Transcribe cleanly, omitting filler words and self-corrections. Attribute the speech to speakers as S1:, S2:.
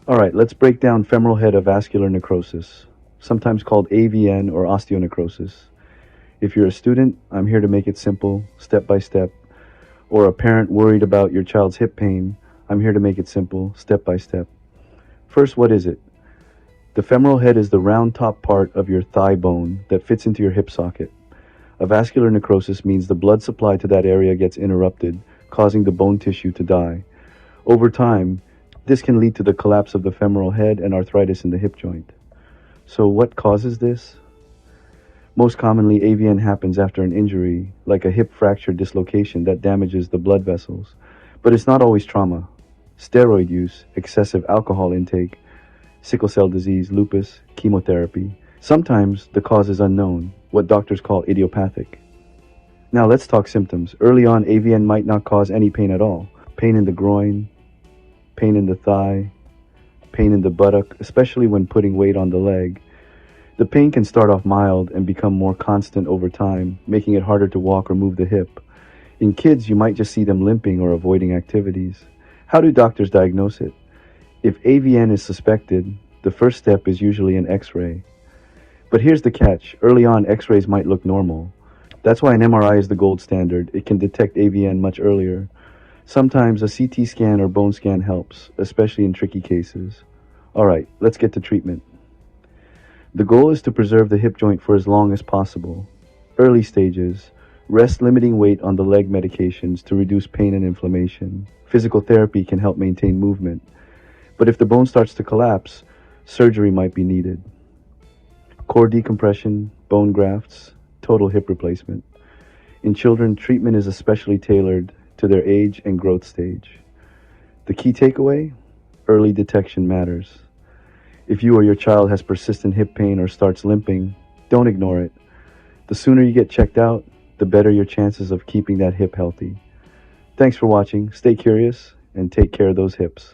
S1: All right, let's break down femoral head avascular necrosis, sometimes called AVN or osteonecrosis. If you're a student, I'm here to make it simple, step by step. Or a parent worried about your child's hip pain, I'm here to make it simple, step by step. First, what is it? The femoral head is the round top part of your thigh bone that fits into your hip socket. Avascular necrosis means the blood supply to that area gets interrupted, causing the bone tissue to die. Over time, this can lead to the collapse of the femoral head and arthritis in the hip joint. So, what causes this? Most commonly, AVN happens after an injury, like a hip fracture dislocation that damages the blood vessels. But it's not always trauma. Steroid use, excessive alcohol intake, sickle cell disease, lupus, chemotherapy. Sometimes the cause is unknown, what doctors call idiopathic. Now let's talk symptoms. Early on, AVN might not cause any pain at all. Pain in the groin, pain in the thigh, pain in the buttock, especially when putting weight on the leg. The pain can start off mild and become more constant over time, making it harder to walk or move the hip. In kids, you might just see them limping or avoiding activities. How do doctors diagnose it? If AVN is suspected, the first step is usually an X-ray. But here's the catch. Early on, X-rays might look normal. That's why an MRI is the gold standard. It can detect AVN much earlier. Sometimes a CT scan or bone scan helps, especially in tricky cases. All right, let's get to treatment. The goal is to preserve the hip joint for as long as possible. Early stages, rest limiting weight on the leg medications to reduce pain and inflammation. Physical therapy can help maintain movement. But if the bone starts to collapse, surgery might be needed. Core decompression, bone grafts, total hip replacement. In children, treatment is especially tailored to their age and growth stage. The key takeaway? Early detection matters. If you or your child has persistent hip pain or starts limping, don't ignore it. The sooner you get checked out, the better your chances of keeping that hip healthy. Thanks for watching. Stay curious and take care of those hips.